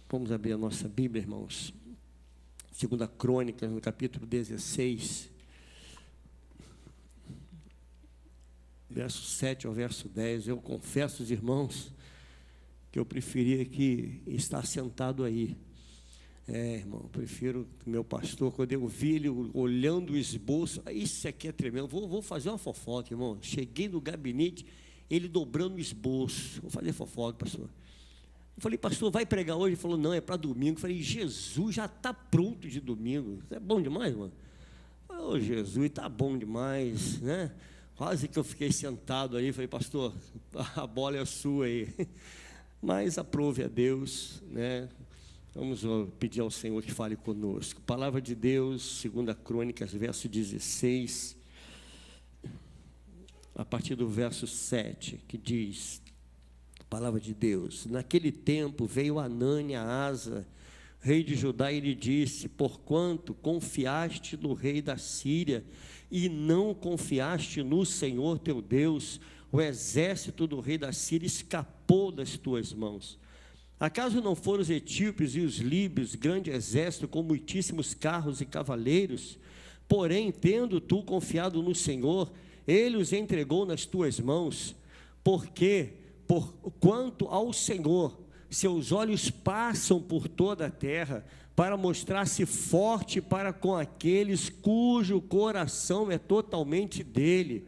Vamos abrir a nossa Bíblia, irmãos. 2 Crônicas, no capítulo 16, verso 7 ao verso 10. Eu confesso aos irmãos que eu preferia que estar sentado aí. Irmão, eu prefiro que meu pastor, quando eu vi ele olhando o esboço, isso aqui é tremendo, vou fazer uma fofoca, irmão. Cheguei no gabinete, ele dobrando o esboço. Vou fazer fofoca, pastor. Eu falei, pastor, vai pregar hoje? Ele falou, não, é para domingo. Eu falei, Jesus já está pronto de domingo. É bom demais, mano. Oh, Jesus, está bom demais, né? Quase que eu fiquei sentado aí. Falei, pastor, a bola é sua aí. Mas aprove a Deus, né? Vamos pedir ao Senhor que fale conosco. Palavra de Deus, 2 Crônicas, verso 16, a partir do verso 7, que diz... Palavra de Deus. Naquele tempo veio Hanani a Asa, rei de Judá, e lhe disse: porquanto confiaste no rei da Síria e não confiaste no Senhor teu Deus, o exército do rei da Síria escapou das tuas mãos. Acaso não foram os etíopes e os líbios, grande exército com muitíssimos carros e cavaleiros? Porém, tendo tu confiado no Senhor, ele os entregou nas tuas mãos. Quanto ao Senhor, seus olhos passam por toda a terra, para mostrar-se forte para com aqueles cujo coração é totalmente dele.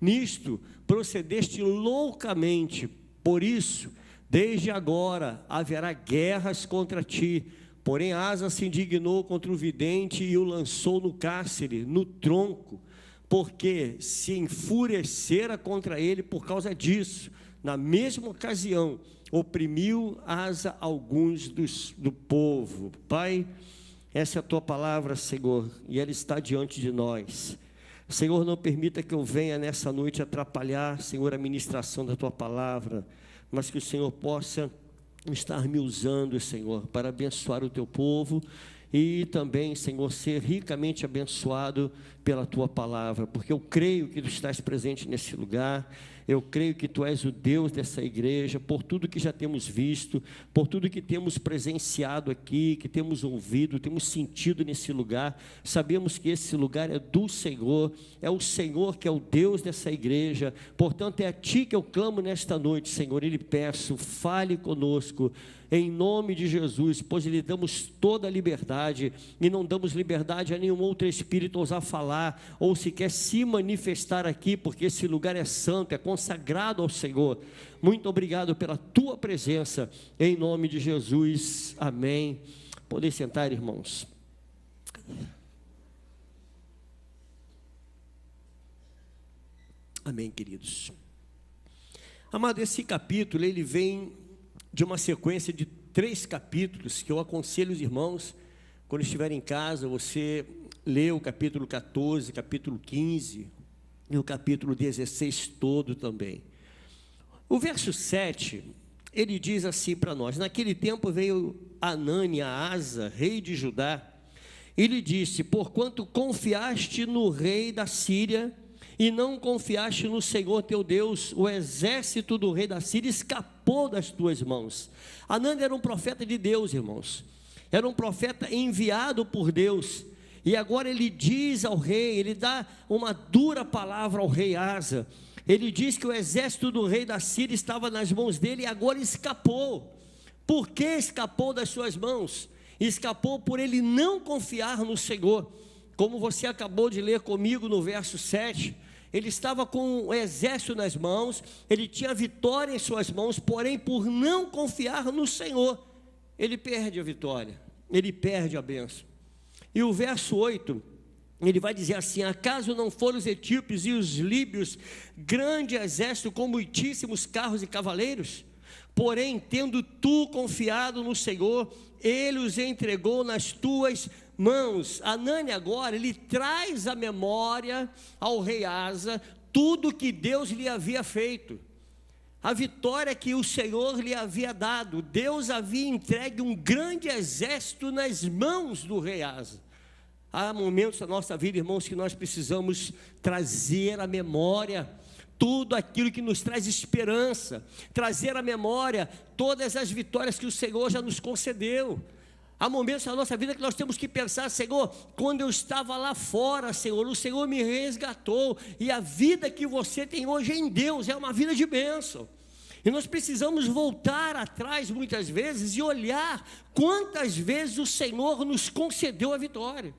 Nisto procedeste loucamente, por isso, desde agora haverá guerras contra ti. Porém Asa se indignou contra o vidente e o lançou no cárcere, no tronco, porque se enfurecera contra ele por causa disso. Na mesma ocasião, oprimiu Asa alguns do povo. Pai, essa é a tua palavra, Senhor, e ela está diante de nós. Senhor, não permita que eu venha nessa noite atrapalhar, Senhor, a ministração da tua palavra, mas que o Senhor possa estar me usando, Senhor, para abençoar o teu povo e também, Senhor, ser ricamente abençoado pela tua palavra, porque eu creio que tu estás presente nesse lugar. Eu creio que tu és o Deus dessa igreja, por tudo que já temos visto, por tudo que temos presenciado aqui, que temos ouvido, temos sentido nesse lugar. Sabemos que esse lugar é do Senhor, é o Senhor que é o Deus dessa igreja. Portanto, é a ti que eu clamo nesta noite, Senhor, e lhe peço, fale conosco, em nome de Jesus, pois lhe damos toda a liberdade, e não damos liberdade a nenhum outro espírito ousar falar, ou sequer se manifestar aqui, porque esse lugar é santo, é consagrado ao Senhor. Muito obrigado pela tua presença, em nome de Jesus, amém. Podem sentar, irmãos. Amém, queridos. Amado, esse capítulo, ele vem de uma sequência de 3 capítulos, que eu aconselho os irmãos, quando estiverem em casa, você lê o capítulo 14, capítulo 15, e o capítulo 16 todo também. O verso 7, ele diz assim para nós: naquele tempo veio Hanani a Asa, rei de Judá, e lhe disse: porquanto confiaste no rei da Síria, e não confiaste no Senhor teu Deus, o exército do rei da Síria escapou das tuas mãos. Hanani era um profeta de Deus, irmãos, era um profeta enviado por Deus, e agora ele diz ao rei, ele dá uma dura palavra ao rei Asa. Ele diz que o exército do rei da Síria estava nas mãos dele e agora escapou. Por que escapou das suas mãos? Escapou por ele não confiar no Senhor. Como você acabou de ler comigo no verso 7, ele estava com o exército nas mãos, ele tinha vitória em suas mãos, porém por não confiar no Senhor, ele perde a vitória, ele perde a bênção. E o verso 8, ele vai dizer assim: acaso não foram os etíopes e os líbios grande exército com muitíssimos carros e cavaleiros? Porém, tendo tu confiado no Senhor, ele os entregou nas tuas mãos. Hanani agora, ele traz à memória ao rei Asa tudo que Deus lhe havia feito, a vitória que o Senhor lhe havia dado. Deus havia entregue um grande exército nas mãos do rei Asa. Há momentos da nossa vida, irmãos, que nós precisamos trazer à memória tudo aquilo que nos traz esperança, trazer à memória todas as vitórias que o Senhor já nos concedeu. Há momentos na nossa vida que nós temos que pensar: Senhor, quando eu estava lá fora, Senhor, o Senhor me resgatou, e a vida que você tem hoje em Deus é uma vida de bênção. E nós precisamos voltar atrás muitas vezes e olhar quantas vezes o Senhor nos concedeu a vitória.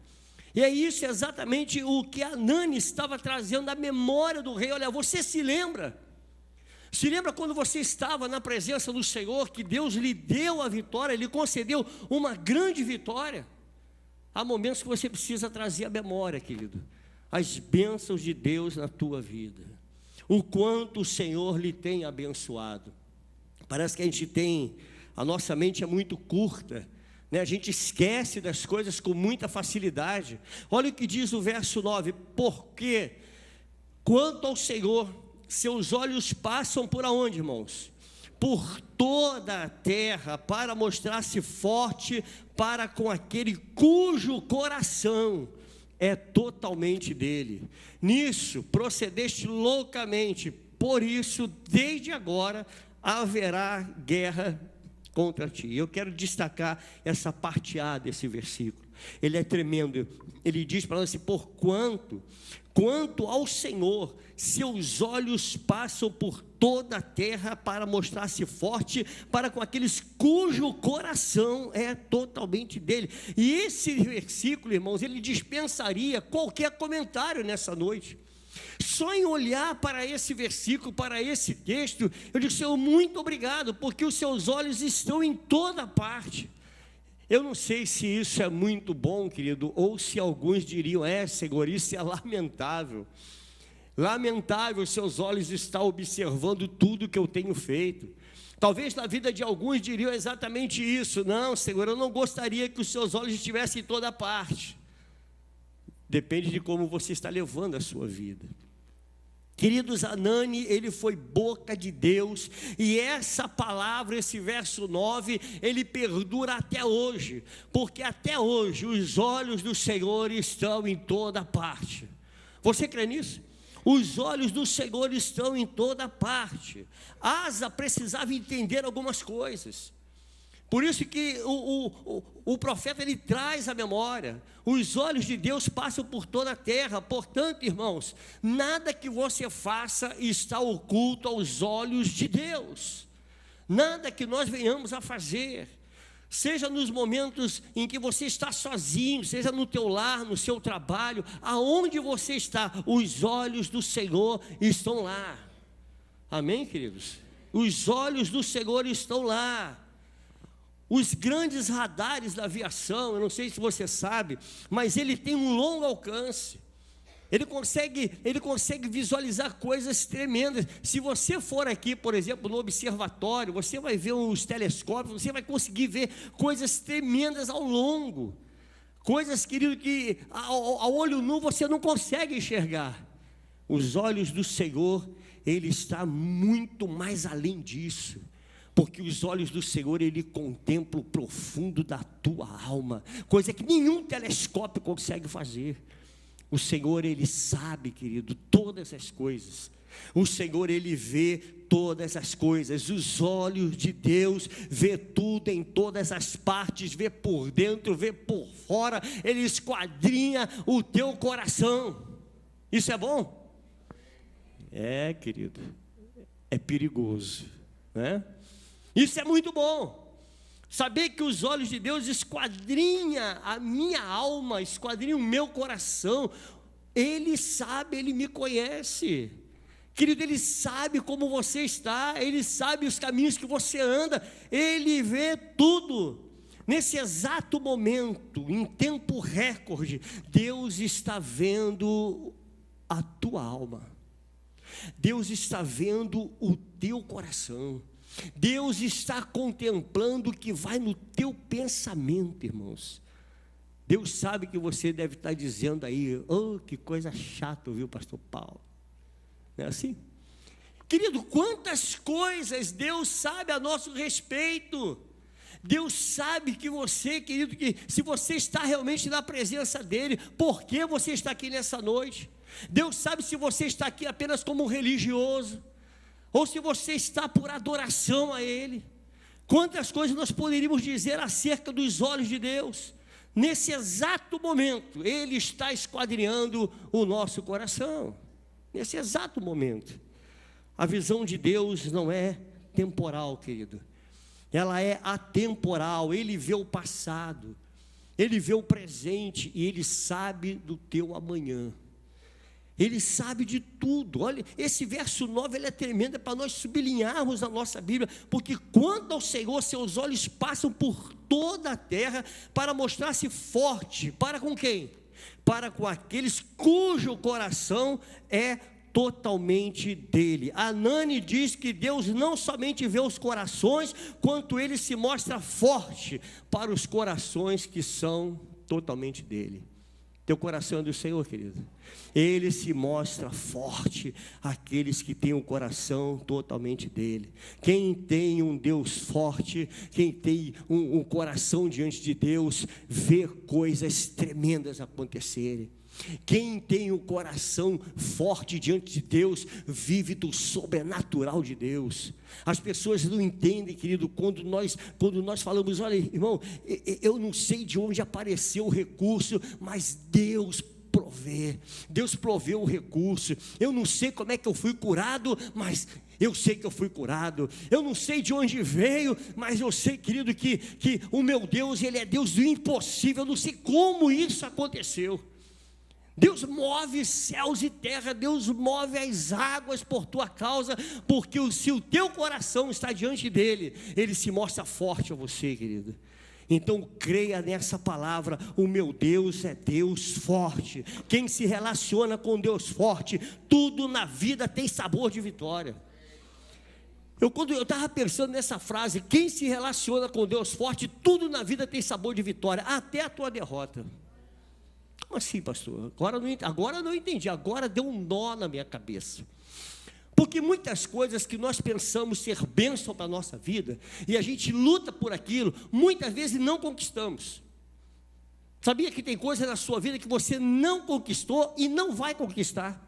E é isso exatamente o que Hanani estava trazendo à memória do rei. Olha, você se lembra? Se lembra quando você estava na presença do Senhor, que Deus lhe deu a vitória, Ele concedeu uma grande vitória? Há momentos que você precisa trazer à memória, querido, as bênçãos de Deus na tua vida, o quanto o Senhor lhe tem abençoado. Parece que a nossa mente é muito curta, né? A gente esquece das coisas com muita facilidade. Olha o que diz o verso 9: porque quanto ao Senhor, seus olhos passam por aonde, irmãos? Por toda a terra, para mostrar-se forte para com aquele cujo coração é totalmente dele. Nisso procedeste loucamente, por isso desde agora haverá guerra contra ti. Eu quero destacar essa parte A desse versículo. Ele é tremendo. Ele diz para nós assim: quanto ao Senhor, seus olhos passam por toda a terra para mostrar-se forte para com aqueles cujo coração é totalmente dele. E esse versículo, irmãos, ele dispensaria qualquer comentário nessa noite. Só em olhar para esse versículo, para esse texto, eu digo: Senhor, muito obrigado, porque os seus olhos estão em toda parte. Eu não sei se isso é muito bom, querido, ou se alguns diriam: Senhor, isso é lamentável. Lamentável, seus olhos estão observando tudo que eu tenho feito. Talvez na vida de alguns diriam exatamente isso: não, Senhor, eu não gostaria que os seus olhos estivessem em toda parte. Depende de como você está levando a sua vida. Queridos, Hanani, ele foi boca de Deus, e essa palavra, esse verso 9, ele perdura até hoje, porque até hoje os olhos do Senhor estão em toda parte. Você crê nisso? Os olhos do Senhor estão em toda parte. Asa precisava entender algumas coisas. Por isso que o profeta, ele traz a memória: os olhos de Deus passam por toda a terra. Portanto, irmãos, nada que você faça está oculto aos olhos de Deus. Nada que nós venhamos a fazer, seja nos momentos em que você está sozinho, seja no teu lar, no seu trabalho, aonde você está, os olhos do Senhor estão lá. Amém, queridos? Os olhos do Senhor estão lá. Os grandes radares da aviação, eu não sei se você sabe, mas ele tem um longo alcance. Ele consegue visualizar coisas tremendas. Se você for aqui, por exemplo, no observatório, você vai ver os telescópios, você vai conseguir ver coisas tremendas ao longo. Coisas, querido, que ao olho nu você não consegue enxergar. Os olhos do Senhor, ele está muito mais além disso. Porque os olhos do Senhor, ele contempla o profundo da tua alma, coisa que nenhum telescópio consegue fazer. O Senhor, ele sabe, querido, todas as coisas. O Senhor, ele vê todas as coisas. Os olhos de Deus vê tudo em todas as partes, vê por dentro, vê por fora. Ele esquadrinha o teu coração. Isso é bom? É, querido, é perigoso, né? Isso é muito bom. Saber que os olhos de Deus esquadrinham a minha alma, esquadrinham o meu coração. Ele sabe, Ele me conhece. Querido, Ele sabe como você está, Ele sabe os caminhos que você anda, Ele vê tudo. Nesse exato momento, em tempo recorde, Deus está vendo a tua alma. Deus está vendo o teu coração. Deus está contemplando o que vai no teu pensamento, irmãos. Deus sabe que você deve estar dizendo aí: oh, que coisa chata, viu, pastor Paulo? Não é assim? Querido, quantas coisas Deus sabe a nosso respeito. Deus sabe que você, querido, que se você está realmente na presença dEle, por que você está aqui nessa noite? Deus sabe se você está aqui apenas como um religioso, ou se você está por adoração a Ele. Quantas coisas nós poderíamos dizer acerca dos olhos de Deus? Nesse exato momento, Ele está esquadrinhando o nosso coração. Nesse exato momento. A visão de Deus não é temporal, querido. Ela é atemporal. Ele vê o passado, Ele vê o presente e Ele sabe do teu amanhã. Ele sabe de tudo. Olha, esse verso 9 ele é tremendo, é para nós sublinharmos na nossa Bíblia, porque quanto ao Senhor, seus olhos passam por toda a terra para mostrar-se forte. Para com quem? Para com aqueles cujo coração é totalmente dele. Anani diz que Deus não somente vê os corações, quanto ele se mostra forte para os corações que são totalmente dele. Teu coração é do Senhor, querido. Ele se mostra forte àqueles que têm o coração totalmente dele. Quem tem um Deus forte, quem tem um coração diante de Deus, vê coisas tremendas acontecerem. Quem tem o coração forte diante de Deus, vive do sobrenatural de Deus. As pessoas não entendem, querido, quando nós falamos, olha, irmão, eu não sei de onde apareceu o recurso, mas Deus provê. Deus proveu o recurso. Eu não sei como é que eu fui curado, mas eu sei que eu fui curado. Eu não sei de onde veio, mas eu sei, querido, que o meu Deus, Ele é Deus do impossível. Eu não sei como isso aconteceu. Deus move céus e terra, Deus move as águas por tua causa, porque se o teu coração está diante dele, ele se mostra forte a você, querido. Então creia nessa palavra, o meu Deus é Deus forte. Quem se relaciona com Deus forte, tudo na vida tem sabor de vitória. Quando eu estava pensando nessa frase, quem se relaciona com Deus forte, tudo na vida tem sabor de vitória, até a tua derrota. Como assim, pastor? Agora eu não entendi, agora deu um nó na minha cabeça. Porque muitas coisas que nós pensamos ser bênção para a nossa vida, e a gente luta por aquilo, muitas vezes não conquistamos. Sabia que tem coisas na sua vida que você não conquistou e não vai conquistar?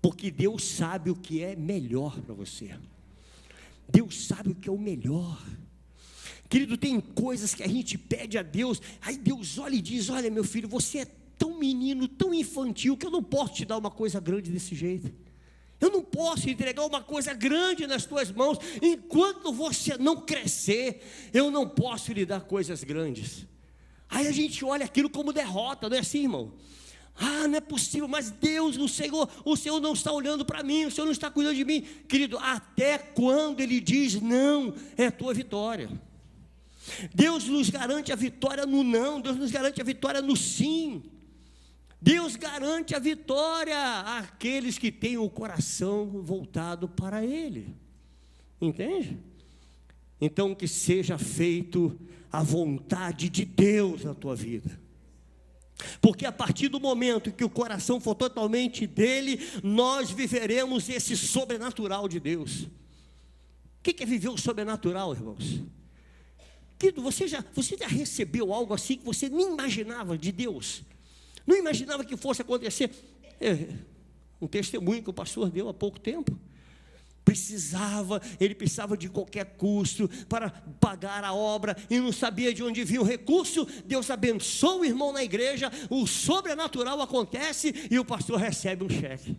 Porque Deus sabe o que é melhor para você. Deus sabe o que é o melhor. Querido, tem coisas que a gente pede a Deus, aí Deus olha e diz, olha meu filho, você é tão menino, tão infantil, que eu não posso te dar uma coisa grande desse jeito. Eu não posso entregar uma coisa grande nas tuas mãos, enquanto você não crescer, eu não posso lhe dar coisas grandes. Aí a gente olha aquilo como derrota, não é assim, irmão? Não é possível, mas Deus, o Senhor não está olhando para mim, o Senhor não está cuidando de mim. Querido, até quando Ele diz não, é a tua vitória. Deus nos garante a vitória no não, Deus nos garante a vitória no sim. Deus garante a vitória àqueles que têm o coração voltado para Ele. Entende? Então que seja feito a vontade de Deus na tua vida. Porque a partir do momento que o coração for totalmente dele, nós viveremos esse sobrenatural de Deus. O que é viver o sobrenatural, irmãos? Querido, você já recebeu algo assim que você nem imaginava de Deus? Não imaginava que fosse acontecer? Um testemunho que o pastor deu há pouco tempo. Ele precisava de qualquer custo para pagar a obra e não sabia de onde vinha o recurso. Deus abençoa o irmão na igreja, o sobrenatural acontece e o pastor recebe um cheque.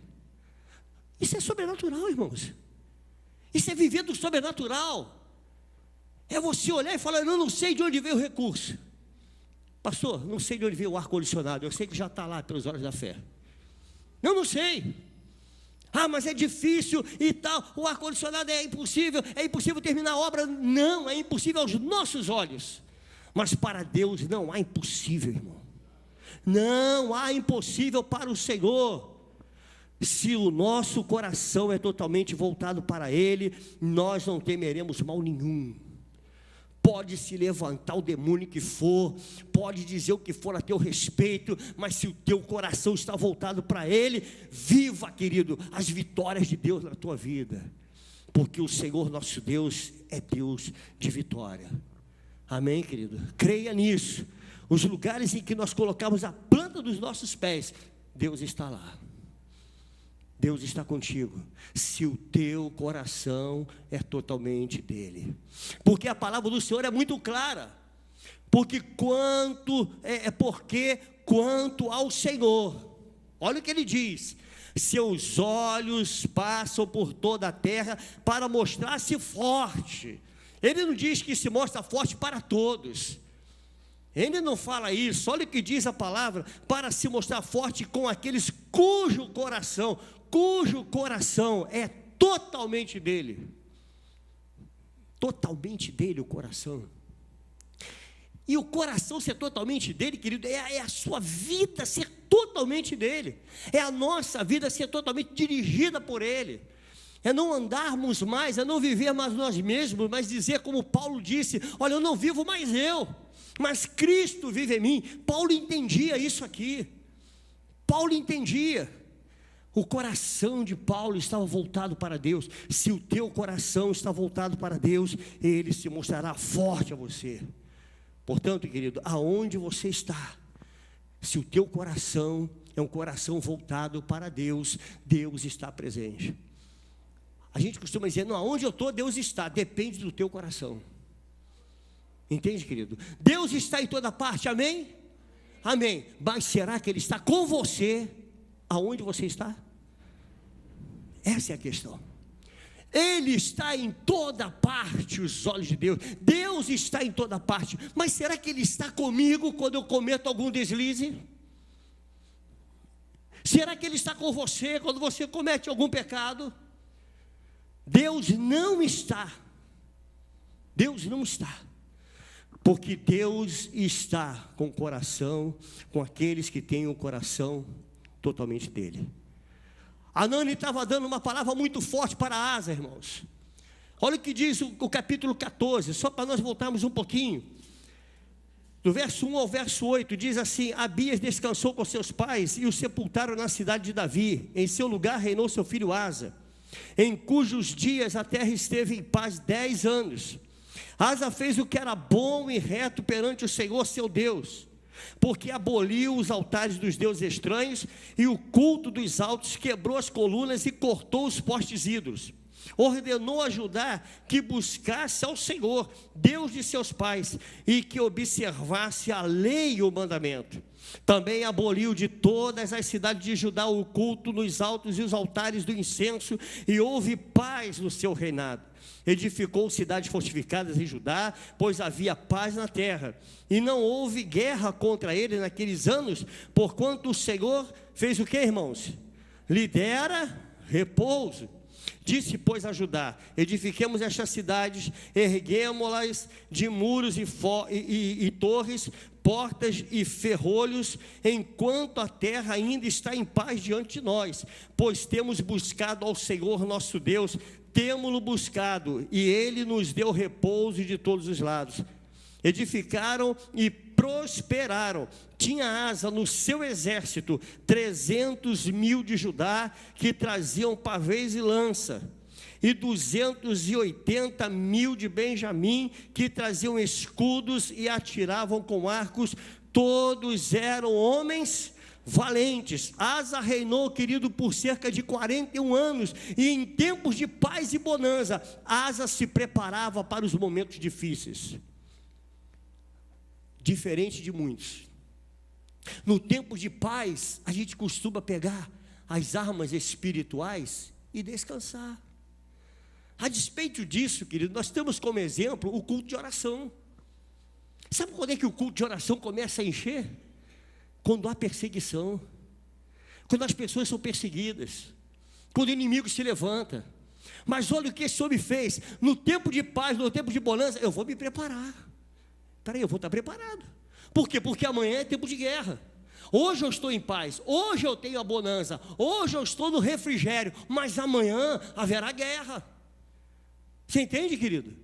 Isso é sobrenatural, irmãos. Isso é viver do sobrenatural. É você olhar e falar, eu não sei de onde veio o recurso. Pastor, não sei de onde veio o ar-condicionado, eu sei que já está lá pelos olhos da fé. Eu não sei. Mas é difícil e tal, o ar-condicionado é impossível terminar a obra. Não, é impossível aos nossos olhos. Mas para Deus não há impossível, irmão. Não há impossível para o Senhor. Se o nosso coração é totalmente voltado para Ele, nós não temeremos mal nenhum. Pode se levantar o demônio que for, pode dizer o que for a teu respeito, mas se o teu coração está voltado para Ele, viva, querido, as vitórias de Deus na tua vida, porque o Senhor nosso Deus é Deus de vitória. Amém, querido? Creia nisso. Os lugares em que nós colocamos a planta dos nossos pés, Deus está lá. Deus está contigo, se o teu coração é totalmente dele. Porque a palavra do Senhor é muito clara. Porque quanto ao Senhor, olha o que ele diz: seus olhos passam por toda a terra para mostrar-se forte. Ele não diz que se mostra forte para todos. Ele não fala isso. Olha o que diz a palavra: para se mostrar forte com aqueles cujo coração é totalmente dele. Totalmente dele o coração. E o coração ser totalmente dele, querido, é a sua vida ser totalmente dele. É a nossa vida ser totalmente dirigida por ele. É não andarmos mais, é não viver mais nós mesmos, mas dizer como Paulo disse: olha, eu não vivo mais eu, mas Cristo vive em mim. Paulo entendia isso aqui. Paulo entendia. O coração de Paulo estava voltado para Deus. Se o teu coração está voltado para Deus, ele se mostrará forte a você. Portanto, querido, aonde você está, se o teu coração é um coração voltado para Deus, Deus está presente. A gente costuma dizer: não, aonde eu estou, Deus está. Depende do teu coração. Entende, querido? Deus está em toda parte, amém? Amém. Mas será que Ele está com você aonde você está? Essa é a questão. Ele está em toda parte, os olhos de Deus. Deus está em toda parte. Mas será que Ele está comigo quando eu cometo algum deslize? Será que Ele está com você quando você comete algum pecado? Deus não está. Deus não está. Porque Deus está com o coração, com aqueles que têm o coração totalmente dele. Anani estava dando uma palavra muito forte para Asa, irmãos. Olha o que diz o capítulo 14, só para nós voltarmos um pouquinho. Do verso 1 ao verso 8, diz assim: Abias descansou com seus pais e o sepultaram na cidade de Davi. Em seu lugar reinou seu filho Asa, em cujos dias a terra esteve em paz 10 anos. Asa fez o que era bom e reto perante o Senhor seu Deus, porque aboliu os altares dos deuses estranhos e o culto dos altos, quebrou as colunas e cortou os postes ídolos. Ordenou a Judá que buscasse ao Senhor, Deus de seus pais, e que observasse a lei e o mandamento. Também aboliu de todas as cidades de Judá o culto nos altos e os altares do incenso, e houve paz no seu reinado. Edificou cidades fortificadas em Judá, pois havia paz na terra, e não houve guerra contra ele naqueles anos, porquanto o Senhor fez o que, irmãos? Lhe dera repouso. Disse, pois, a Judá: edifiquemos estas cidades, erguemo-las de muros e torres, portas e ferrolhos, enquanto a terra ainda está em paz diante de nós, pois temos buscado ao Senhor nosso Deus, temo-lo buscado, e Ele nos deu repouso de todos os lados. Edificaram e prosperaram. Tinha Asa no seu exército 300.000 de Judá, que traziam pavês e lança, e 280.000 de Benjamim, que traziam escudos e atiravam com arcos. Todos eram homens valentes. Asa reinou, querido, por cerca de 41 anos, e em tempos de paz e bonança, Asa se preparava para os momentos difíceis. Diferente de muitos, no tempo de paz, a gente costuma pegar as armas espirituais e descansar. A despeito disso, querido, nós temos como exemplo o culto de oração. Sabe quando é que o culto de oração começa a encher? Quando há perseguição, quando as pessoas são perseguidas, quando o inimigo se levanta. Mas olha o que esse homem fez: no tempo de paz, no tempo de bonança, eu vou me preparar. Peraí, eu vou estar preparado. Por quê? Porque amanhã é tempo de guerra. Hoje eu estou em paz, hoje eu tenho a bonança, hoje eu estou no refrigério, mas amanhã haverá guerra. Você entende, querido?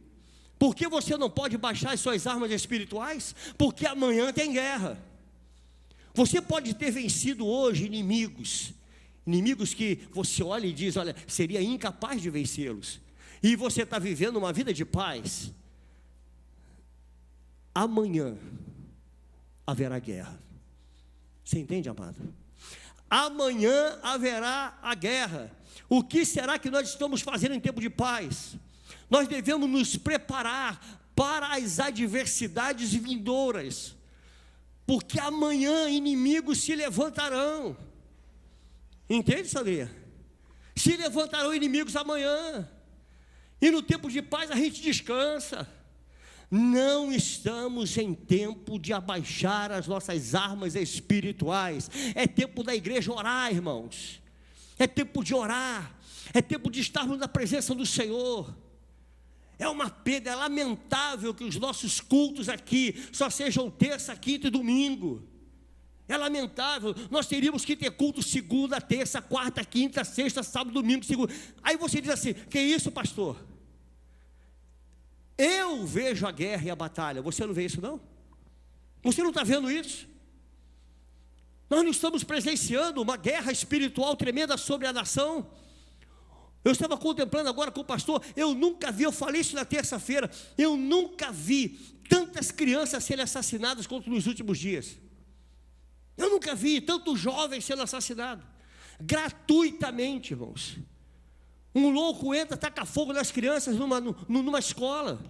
Por que você não pode baixar as suas armas espirituais? Porque amanhã tem guerra. Você pode ter vencido hoje inimigos que você olha e diz: olha, seria incapaz de vencê-los, e você está vivendo uma vida de paz. Amanhã haverá guerra. Você entende, amado? Amanhã haverá a guerra. O que será que nós estamos fazendo em tempo de paz? Nós devemos nos preparar para as adversidades vindouras, porque amanhã inimigos se levantarão. Entende, Sandrinha? Se levantarão inimigos amanhã, e no tempo de paz a gente descansa. Não estamos em tempo de abaixar as nossas armas espirituais. É tempo da igreja orar, irmãos. É tempo de orar. É tempo de estarmos na presença do Senhor. É uma pena, é lamentável que os nossos cultos aqui só sejam terça, quinta e domingo. É lamentável. Nós teríamos que ter culto segunda, terça, quarta, quinta, sexta, sábado, domingo, segunda. Aí você diz assim: que isso, pastor? Eu vejo a guerra e a batalha. Você não vê isso, não? Você não está vendo isso? Nós não estamos presenciando uma guerra espiritual tremenda sobre a nação. Eu estava contemplando agora com o pastor. Eu nunca vi, eu falei isso na terça-feira, eu nunca vi tantas crianças serem assassinadas quanto nos últimos dias. Eu nunca vi tantos jovens sendo assassinados gratuitamente, irmãos. Um louco entra, taca fogo nas crianças numa escola.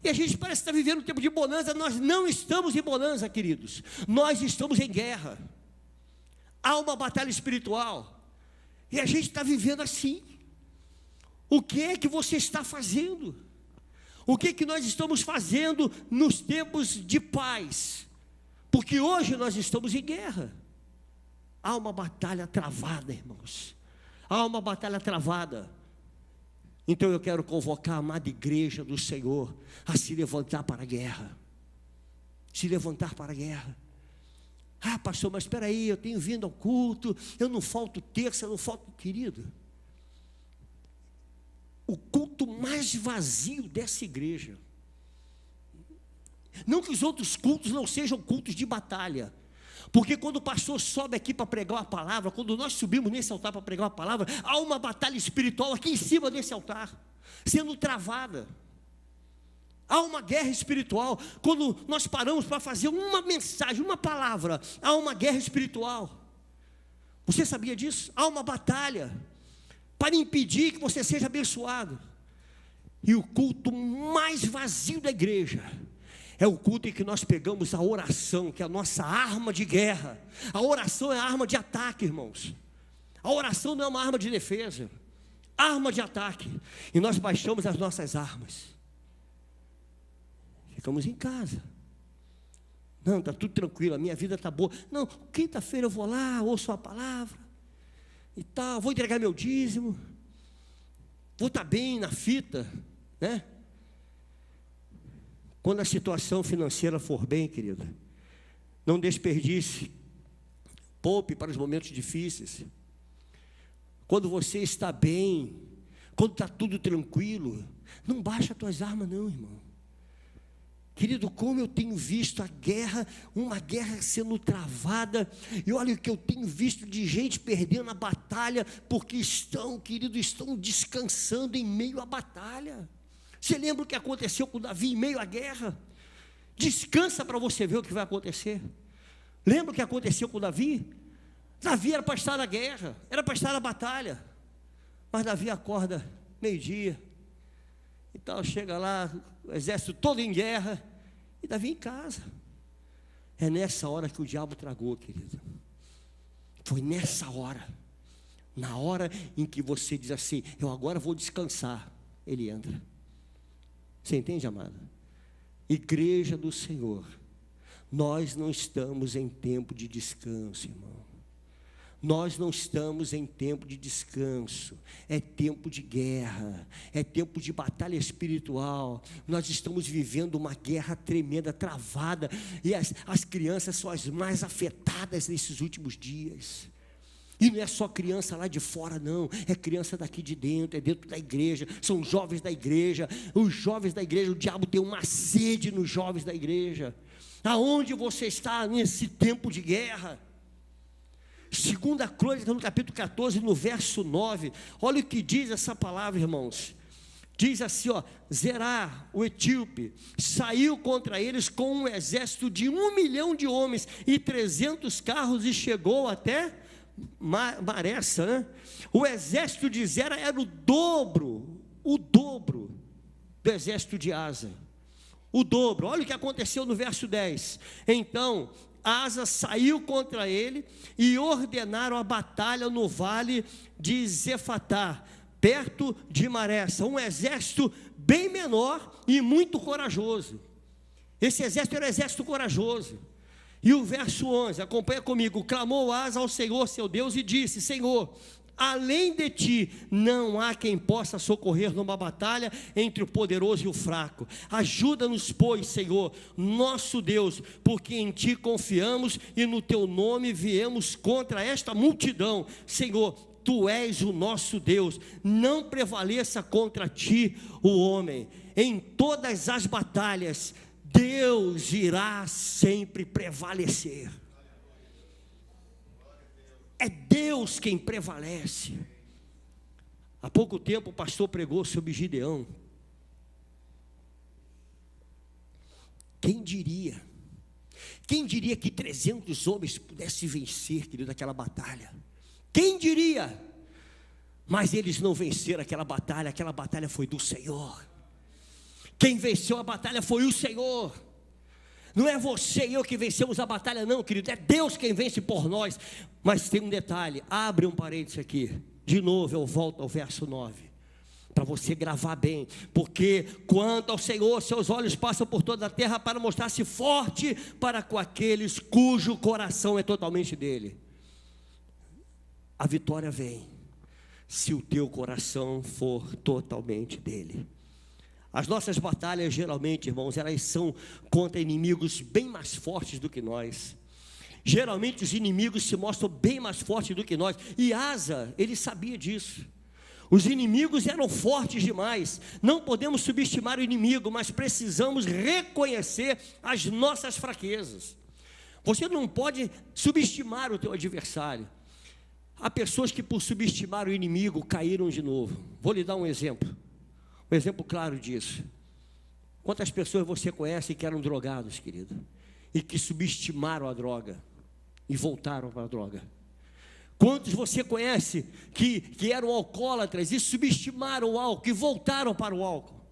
E a gente parece estar vivendo um tempo de bonança. Nós não estamos em bonança, queridos. Nós estamos em guerra. Há uma batalha espiritual. E a gente está vivendo assim. O que é que você está fazendo? O que é que nós estamos fazendo nos tempos de paz? Porque hoje nós estamos em guerra. Há uma batalha travada, irmãos. Há uma batalha travada. Então eu quero convocar a amada igreja do Senhor a se levantar para a guerra. Se levantar para a guerra. Ah, pastor, mas espera aí, eu tenho vindo ao culto, eu não falto terça, eu não falto... Querido, o culto mais vazio dessa igreja, não que os outros cultos não sejam cultos de batalha, porque quando o pastor sobe aqui para pregar uma palavra, quando nós subimos nesse altar para pregar uma palavra, há uma batalha espiritual aqui em cima desse altar, sendo travada. Há uma guerra espiritual. Quando nós paramos para fazer uma mensagem, uma palavra, há uma guerra espiritual. Você sabia disso? Há uma batalha para impedir que você seja abençoado. E o culto mais vazio da igreja é o culto em que nós pegamos a oração, que é a nossa arma de guerra. A oração é a arma de ataque, irmãos. A oração não é uma arma de defesa, arma de ataque. E nós baixamos as nossas armas. Ficamos em casa. Não, está tudo tranquilo, a minha vida está boa. Não, quinta-feira eu vou lá, ouço a palavra e tal, vou entregar meu dízimo, vou estar bem na fita, né? Quando a situação financeira for bem, querido, não desperdice, poupe para os momentos difíceis. Quando você está bem, quando está tudo tranquilo, não baixa as tuas armas não, irmão. Querido, como eu tenho visto a guerra, uma guerra sendo travada, e olha o que eu tenho visto de gente perdendo a batalha, porque estão descansando em meio à batalha. Você lembra o que aconteceu com Davi em meio à guerra? Descansa para você ver o que vai acontecer. Lembra o que aconteceu com Davi? Davi era para estar na guerra, era para estar na batalha, mas Davi acorda meio-dia, então chega lá, o exército todo em guerra, e Davi em casa. É nessa hora que o diabo tragou, querido. Foi nessa hora, na hora em que você diz assim, eu agora vou descansar, ele entra. Você entende, amada? Igreja do Senhor, nós não estamos em tempo de descanso, irmão. Nós não estamos em tempo de descanso, é tempo de guerra, é tempo de batalha espiritual. Nós estamos vivendo uma guerra tremenda, travada, e as crianças são as mais afetadas nesses últimos dias. E não é só criança lá de fora não, é criança daqui de dentro, é dentro da igreja, são jovens da igreja. Os jovens da igreja, o diabo tem uma sede nos jovens da igreja. Aonde você está nesse tempo de guerra? 2 Crônicas, no capítulo 14, no verso 9, olha o que diz essa palavra, irmãos. diz assim, ó, Zerá, o etíope, saiu contra eles com um exército de 1 milhão de homens e 300 carros e chegou até Maressa, né? O exército de Zera era o dobro do exército de Asa, o dobro. Olha o que aconteceu no verso 10, então Asa saiu contra ele e ordenaram a batalha no vale de Zefatá, perto de Maressa, um exército bem menor e muito corajoso. Esse exército era um exército corajoso. E o verso 11, acompanha comigo, clamou Asa ao Senhor seu Deus e disse, Senhor, além de ti, não há quem possa socorrer numa batalha entre o poderoso e o fraco. Ajuda-nos, pois, Senhor, nosso Deus, porque em ti confiamos e no teu nome viemos contra esta multidão. Senhor, tu és o nosso Deus, não prevaleça contra ti o homem. Em todas as batalhas, Deus irá sempre prevalecer. É Deus quem prevalece. Há pouco tempo o pastor pregou sobre Gideão. Quem diria que 300 homens pudessem vencer, querido, aquela batalha? Quem diria? Mas eles não venceram aquela batalha foi do Senhor. Quem venceu a batalha foi o Senhor. Não é você e eu que vencemos a batalha não, querido, é Deus quem vence por nós. Mas tem um detalhe, abre um parênteses aqui. De novo eu volto ao verso 9, para você gravar bem. Porque quanto ao Senhor, seus olhos passam por toda a terra para mostrar-se forte para com aqueles cujo coração é totalmente dele. A vitória vem se o teu coração for totalmente dele. As nossas batalhas geralmente, irmãos, elas são contra inimigos bem mais fortes do que nós. Geralmente os inimigos se mostram bem mais fortes do que nós. E Asa, ele sabia disso. Os inimigos eram fortes demais. Não podemos subestimar o inimigo, mas precisamos reconhecer as nossas fraquezas. Você não pode subestimar o teu adversário. Há pessoas que por subestimar o inimigo caíram de novo. Vou lhe dar um exemplo. Um exemplo claro disso. Quantas pessoas você conhece que eram drogados, querido? E que subestimaram a droga e voltaram para a droga? Quantos você conhece que eram alcoólatras e subestimaram o álcool e voltaram para o álcool?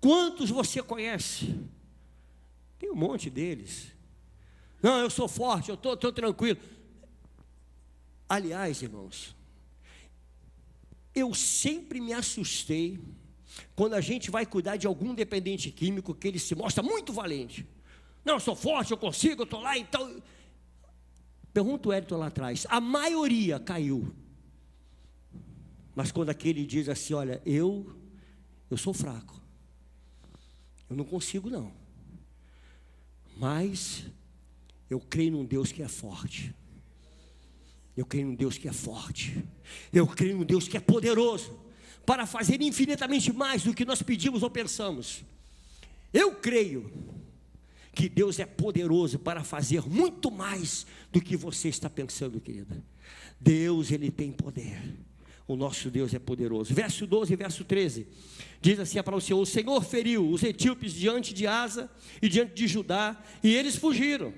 Quantos você conhece? Tem um monte deles. Não, eu sou forte, eu estou tranquilo. Aliás, irmãos, eu sempre me assustei quando a gente vai cuidar de algum dependente químico que ele se mostra muito valente. Não, eu sou forte, eu consigo, eu estou lá, então... Pergunta o Edson lá atrás, a maioria caiu. Mas quando aquele diz assim, olha, eu sou fraco, eu não consigo não, mas eu creio num Deus que é forte. Eu creio num Deus que é forte. Eu creio num Deus que é poderoso para fazer infinitamente mais do que nós pedimos ou pensamos. Eu creio que Deus é poderoso para fazer muito mais do que você está pensando, querida. Deus, Ele tem poder. O nosso Deus é poderoso. Verso 12 e verso 13. Diz assim para o Senhor: o Senhor feriu os etíopes diante de Asa e diante de Judá, e eles fugiram.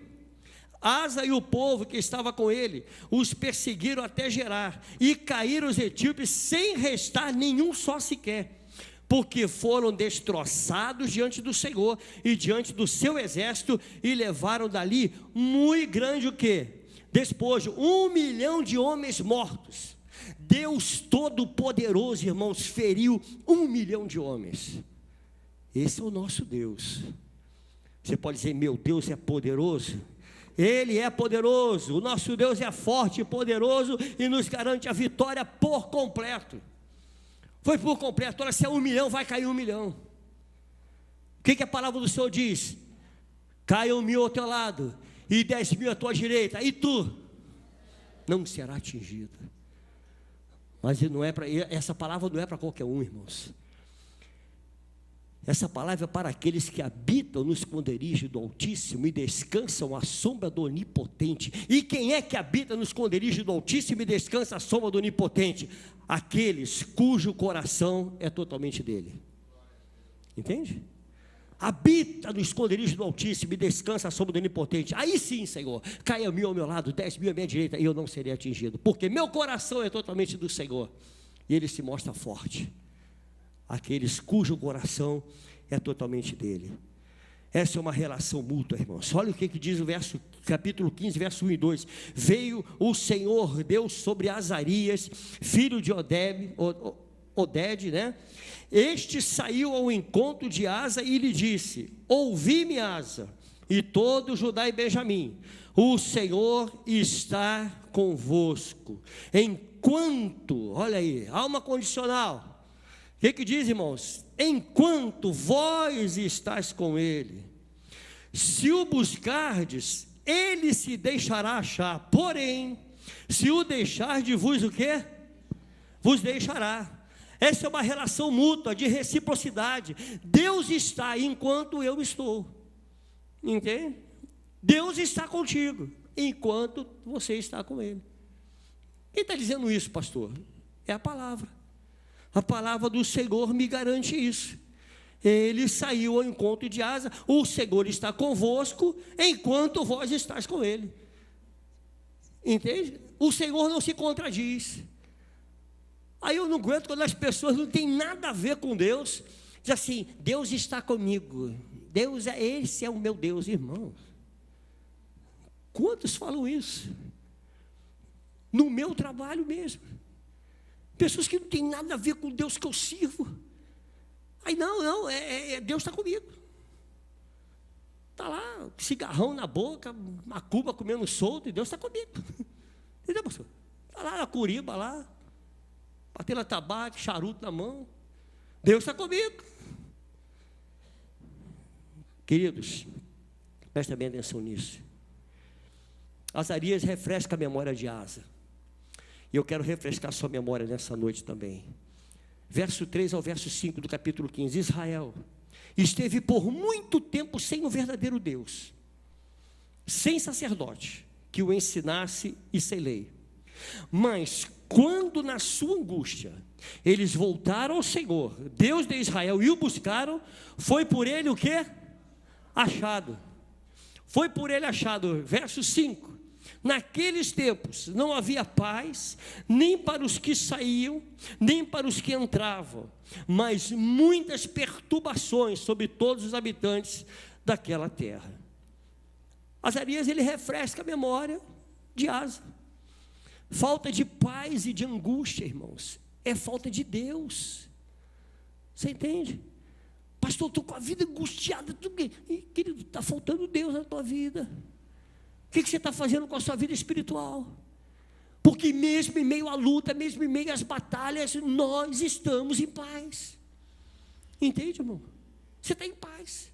Asa e o povo que estava com ele os perseguiram até Gerar, e caíram os etíopes sem restar nenhum só sequer, porque foram destroçados diante do Senhor e diante do seu exército, e levaram dali muito grande o quê? Despojo, 1 milhão de homens mortos. Deus Todo-Poderoso, irmãos, feriu 1 milhão de homens. Esse é o nosso Deus. Você pode dizer, meu Deus é poderoso? Ele é poderoso, o nosso Deus é forte e poderoso e nos garante a vitória por completo. Foi por completo. Olha, se é 1 milhão, vai cair 1 milhão. O que a palavra do Senhor diz? Cai 1.000 ao teu lado e 10.000 à tua direita, e tu não será atingido. Mas não é essa palavra não é para qualquer um, irmãos. Essa palavra é para aqueles que habitam no esconderijo do Altíssimo e descansam à sombra do Onipotente. E quem é que habita no esconderijo do Altíssimo e descansa à sombra do Onipotente? Aqueles cujo coração é totalmente dele. Entende? Habita no esconderijo do Altíssimo e descansa à sombra do Onipotente. Aí sim, Senhor, caia 1000 ao meu lado, 10.000 à minha direita, e eu não serei atingido, porque meu coração é totalmente do Senhor. E ele se mostra forte. Aqueles cujo coração é totalmente dele. Essa é uma relação mútua, irmãos. Olha o que diz o capítulo 15, verso 1 e 2. Veio o Senhor Deus sobre Azarias, filho de Oded, né? Este saiu ao encontro de Asa e lhe disse: ouvi-me, Asa, e todo Judá e Benjamim, o Senhor está convosco. Enquanto, olha aí, alma condicional. O que diz, irmãos? Enquanto vós estáis com ele, se o buscardes, ele se deixará achar. Porém, se o deixardes, vos o quê? Vos deixará. Essa é uma relação mútua, de reciprocidade. Deus está enquanto eu estou. Entende? Deus está contigo enquanto você está com ele. Quem está dizendo isso, pastor? É a palavra. A palavra do Senhor me garante isso. Ele saiu ao encontro de Asa. O Senhor está convosco enquanto vós estáis com ele. Entende? O Senhor não se contradiz. Aí eu não aguento quando as pessoas não têm nada a ver com Deus. Diz assim: Deus está comigo. Esse é o meu Deus, irmão. Quantos falam isso? No meu trabalho mesmo. Pessoas que não têm nada a ver com o Deus que eu sirvo. Aí Deus está comigo. Está lá, cigarrão na boca, macumba comendo solto, e Deus está comigo. Entendeu, pastor? Está lá a curiba lá, batendo tabaco, charuto na mão. Deus está comigo. Queridos, prestem bem atenção nisso. Azarias refresca a memória de Asa. E eu quero refrescar sua memória nessa noite também. Verso 3 ao verso 5 do capítulo 15. Israel esteve por muito tempo sem o verdadeiro Deus, sem sacerdote que o ensinasse e sem lei. Mas quando na sua angústia eles voltaram ao Senhor, Deus de Israel, e o buscaram, foi por ele o quê? Achado. Foi por ele achado. Verso 5. Naqueles tempos não havia paz, nem para os que saíam, nem para os que entravam, mas muitas perturbações sobre todos os habitantes daquela terra. Azarias, ele refresca a memória de Asa. Falta de paz e de angústia, irmãos, é falta de Deus. Você entende? Pastor, estou com a vida angustiada. Querido, está faltando Deus na tua vida. O que você está fazendo com a sua vida espiritual? Porque mesmo em meio à luta, mesmo em meio às batalhas, nós estamos em paz. Entende, irmão? Você está em paz.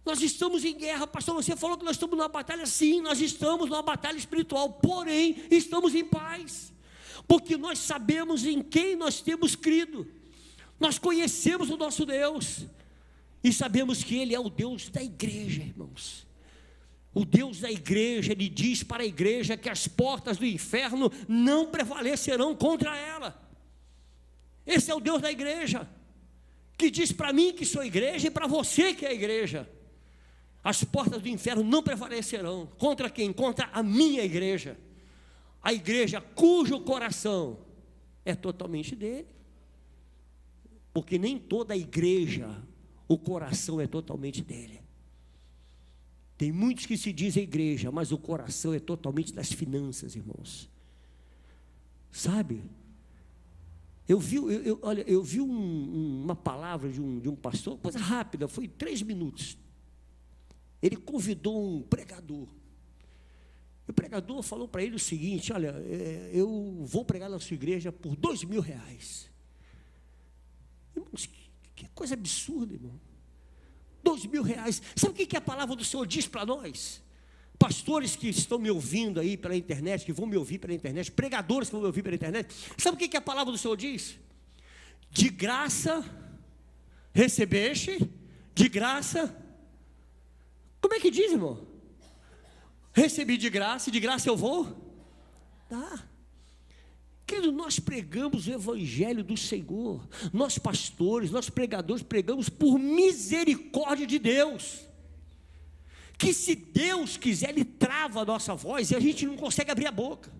Nós estamos em guerra. Pastor, você falou que nós estamos numa batalha. Sim, nós estamos numa batalha espiritual. Porém, estamos em paz. Porque nós sabemos em quem nós temos crido. Nós conhecemos o nosso Deus. E sabemos que Ele é o Deus da igreja, irmãos. O Deus da igreja, Ele diz para a igreja que as portas do inferno não prevalecerão contra ela. Esse é o Deus da igreja, que diz para mim que sou igreja e para você que é igreja. As portas do inferno não prevalecerão. Contra quem? Contra a minha igreja. A igreja cujo coração é totalmente dele. Porque nem toda a igreja, o coração é totalmente dele. Tem muitos que se dizem igreja, mas o coração é totalmente das finanças, irmãos. Sabe? Eu vi uma palavra de um pastor, coisa rápida, foi 3 minutos. Ele convidou um pregador. O pregador falou para ele o seguinte: olha, eu vou pregar na sua igreja por R$2.000. Irmãos, que coisa absurda, irmão. R$2.000. Sabe o que a palavra do Senhor diz para nós? Pastores que estão me ouvindo aí pela internet, que vão me ouvir pela internet, pregadores que vão me ouvir pela internet, sabe o que a palavra do Senhor diz? De graça recebeste de graça. Como é que diz, irmão? Recebi de graça, e de graça eu vou dar. Querido, nós pregamos o evangelho do Senhor, nós pastores, nós pregadores, pregamos por misericórdia de Deus, que se Deus quiser, Ele trava a nossa voz e a gente não consegue abrir a boca.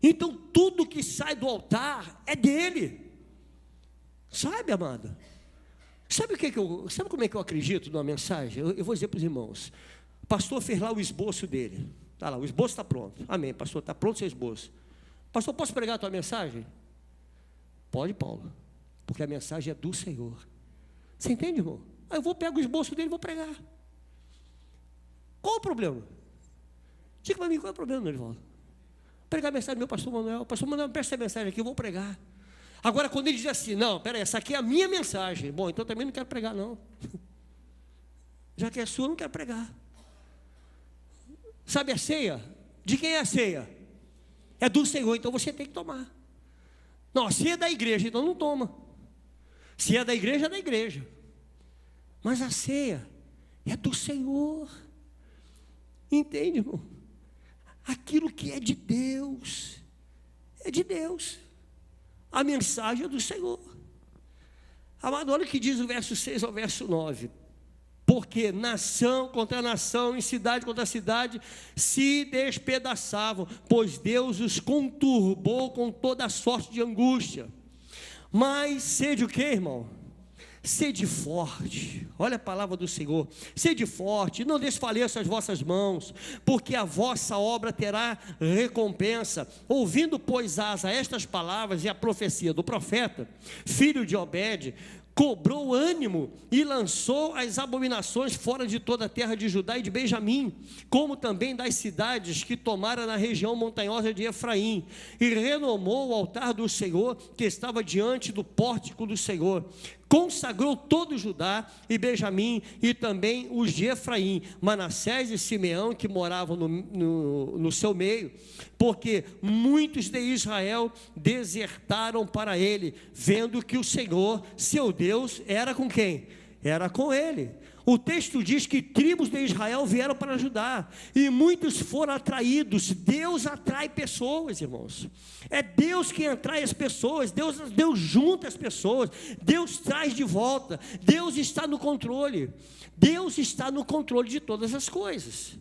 Então tudo que sai do altar é dele, sabe, amado? Sabe como é que eu acredito numa mensagem? Eu vou dizer para os irmãos. O pastor fez lá o esboço dele, está lá, o esboço está pronto, amém, pastor, está pronto o seu esboço. Pastor, posso pregar a tua mensagem? Pode, Paulo, porque a mensagem é do Senhor. Você entende, irmão? Aí eu vou pegar o esboço dele e vou pregar. Qual o problema? Diga para mim, qual é o problema, Norivaldo? Pregar a mensagem do meu pastor Manuel, presta a mensagem aqui, eu vou pregar. Agora, quando ele diz assim, não, peraí, essa aqui é a minha mensagem, bom, então também não quero pregar, não. Já que é sua, eu não quero pregar. Sabe a ceia? De quem é a ceia? É do Senhor, então você tem que tomar. Não, se é da igreja, então não toma. Se é da igreja, é da igreja. Mas a ceia é do Senhor. Entende, irmão? Aquilo que é de Deus, é de Deus. A mensagem é do Senhor. Amado, olha o que diz o verso 6 ao verso 9. Porque nação contra nação, em cidade contra cidade, se despedaçavam, pois Deus os conturbou com toda sorte de angústia. Mas sede o que, irmão? Sede forte, olha a palavra do Senhor, sede forte, não desfaleçam as vossas mãos, porque a vossa obra terá recompensa. Ouvindo, pois, Asa estas palavras e a profecia do profeta, filho de Obed, cobrou ânimo e lançou as abominações fora de toda a terra de Judá e de Benjamim, como também das cidades que tomara na região montanhosa de Efraim, e renomou o altar do Senhor, que estava diante do pórtico do Senhor. Consagrou todo Judá e Benjamim, e também os de Efraim, Manassés e Simeão, que moravam no seu meio, porque muitos de Israel desertaram para ele, vendo que o Senhor, seu Deus, era com quem? Era com ele. O texto diz que tribos de Israel vieram para ajudar, e muitos foram atraídos. Deus atrai pessoas, irmãos. É Deus quem atrai as pessoas. Deus junta as pessoas. Deus traz de volta. Deus está no controle. Deus está no controle de todas as coisas.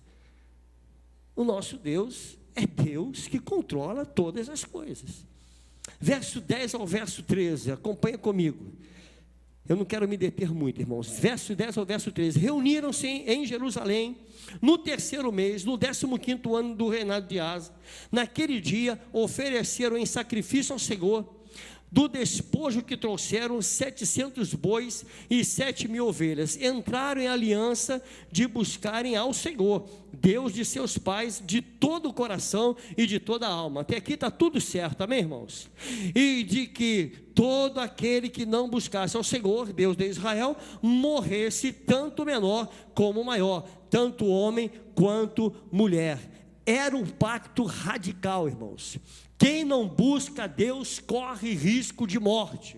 O nosso Deus é Deus que controla todas as coisas. Verso 10 ao verso 13, acompanha comigo. Eu não quero me deter muito, irmãos. Verso 10 ao verso 13. Reuniram-se em Jerusalém no 3º mês, no 15º ano do reinado de Asa. Naquele dia ofereceram em sacrifício ao Senhor, do despojo que trouxeram, 700 bois e 7.000 ovelhas. Entraram em aliança de buscarem ao Senhor, Deus de seus pais, de todo o coração e de toda a alma. Até aqui está tudo certo, amém, irmãos? E de que todo aquele que não buscasse ao Senhor, Deus de Israel, morresse, tanto menor como maior, tanto homem quanto mulher. Era um pacto radical, irmãos. Quem não busca Deus corre risco de morte.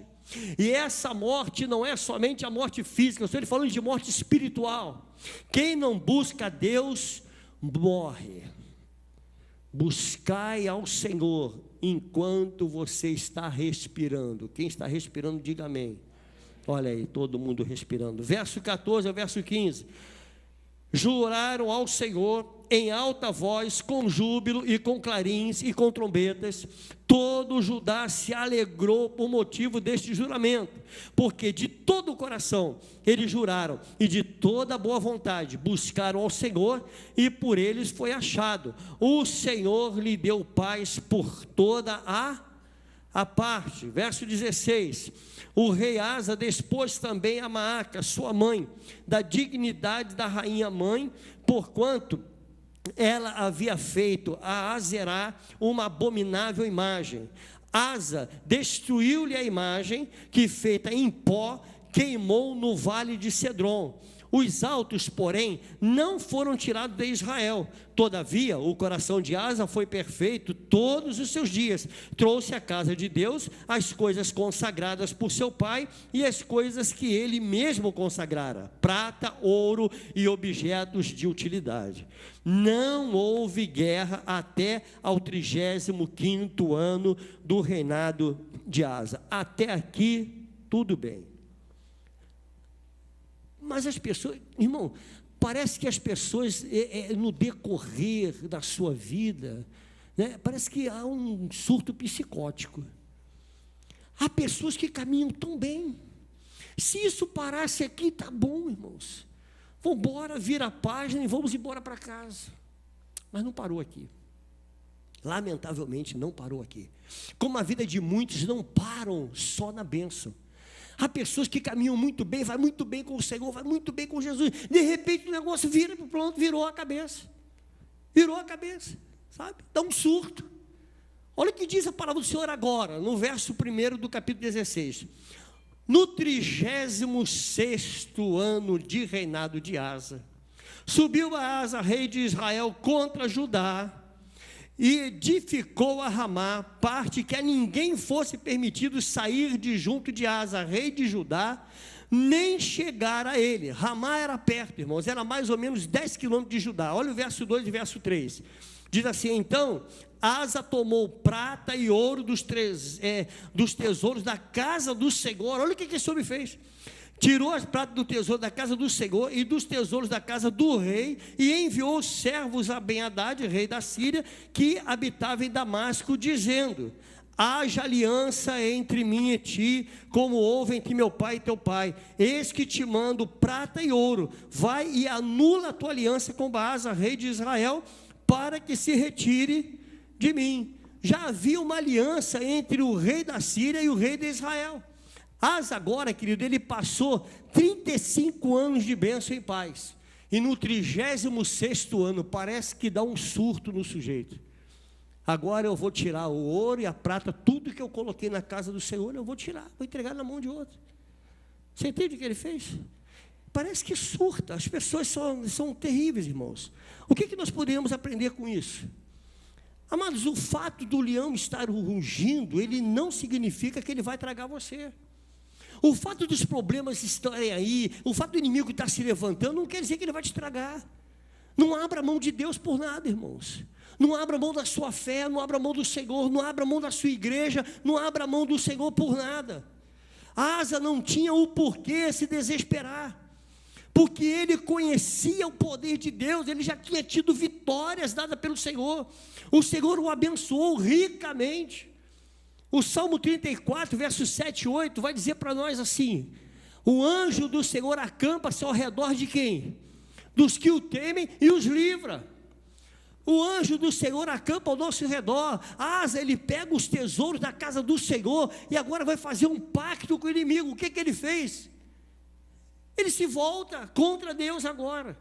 E essa morte não é somente a morte física, eu estou falando de morte espiritual. Quem não busca Deus morre. Buscai ao Senhor enquanto você está respirando. Quem está respirando, diga amém. Olha aí, todo mundo respirando. Verso 14 ao verso 15. Juraram ao Senhor em alta voz, com júbilo e com clarins e com trombetas. Todo Judá se alegrou por motivo deste juramento, porque de todo o coração eles juraram, e de toda boa vontade buscaram ao Senhor, e por eles foi achado. O Senhor lhe deu paz por toda a parte. Verso 16. O rei Asa despôs também a Maaca, sua mãe, da dignidade da rainha mãe, porquanto ela havia feito a Azerá uma abominável imagem. Asa destruiu-lhe a imagem, que feita em pó, queimou no vale de Cedron. Os altos, porém, não foram tirados de Israel. Todavia, o coração de Asa foi perfeito todos os seus dias. Trouxe à casa de Deus as coisas consagradas por seu pai e as coisas que ele mesmo consagrara: prata, ouro e objetos de utilidade. Não houve guerra até ao 35º ano do reinado de Asa. Até aqui, tudo bem. Mas as pessoas, irmão, parece que as pessoas, no decorrer da sua vida, né, parece que há um surto psicótico. Há pessoas que caminham tão bem. Se isso parasse aqui, tá bom, irmãos. Vamos embora, vira a página e vamos embora para casa. Mas não parou aqui. Lamentavelmente, não parou aqui. Como a vida de muitos não param só na bênção. Há pessoas que caminham muito bem, vai muito bem com o Senhor, vai muito bem com Jesus. De repente o negócio vira para o pronto, virou a cabeça. Virou a cabeça, sabe? Dá um surto. Olha o que diz a palavra do Senhor agora, no verso 1 do capítulo 16. No 36º ano de reinado de Asa, subiu a Asa, rei de Israel, contra Judá, e edificou a Ramá, parte que a ninguém fosse permitido sair de junto de Asa, rei de Judá, nem chegar a ele. Ramá era perto, irmãos, era mais ou menos 10 quilômetros de Judá. Olha o verso 2 e verso 3. Diz assim: então Asa tomou prata e ouro dos tesouros da casa do Senhor. Olha o que esse homem fez. Tirou as pratas do tesouro da casa do Senhor e dos tesouros da casa do rei, e enviou servos a Ben-Hadad, rei da Síria, que habitava em Damasco, dizendo: haja aliança entre mim e ti, como houve entre meu pai e teu pai. Eis que te mando prata e ouro. Vai e anula a tua aliança com Baasa, rei de Israel, para que se retire de mim. Já havia uma aliança entre o rei da Síria e o rei de Israel. Asa agora, querido, ele passou 35 anos de bênção e paz. E no 36º ano, parece que dá um surto no sujeito. Agora eu vou tirar o ouro e a prata, tudo que eu coloquei na casa do Senhor, eu vou tirar, vou entregar na mão de outro. Você entende o que ele fez? Parece que surta. As pessoas são terríveis, irmãos. O que nós podemos aprender com isso? Amados, o fato do leão estar rugindo, ele não significa que ele vai tragar você. O fato dos problemas estarem aí, o fato do inimigo estar se levantando, não quer dizer que ele vai te tragar. Não abra mão de Deus por nada, irmãos. Não abra mão da sua fé, não abra mão do Senhor, não abra mão da sua igreja, não abra mão do Senhor por nada. Asa não tinha o porquê se desesperar, porque ele conhecia o poder de Deus, ele já tinha tido vitórias dadas pelo Senhor. O Senhor o abençoou ricamente. O Salmo 34, versos 7 e 8, vai dizer para nós assim: o anjo do Senhor acampa-se ao redor de quem? Dos que o temem e os livra. O anjo do Senhor acampa ao nosso redor. Asa, ele pega os tesouros da casa do Senhor e agora vai fazer um pacto com o inimigo. O que ele fez? Ele se volta contra Deus agora.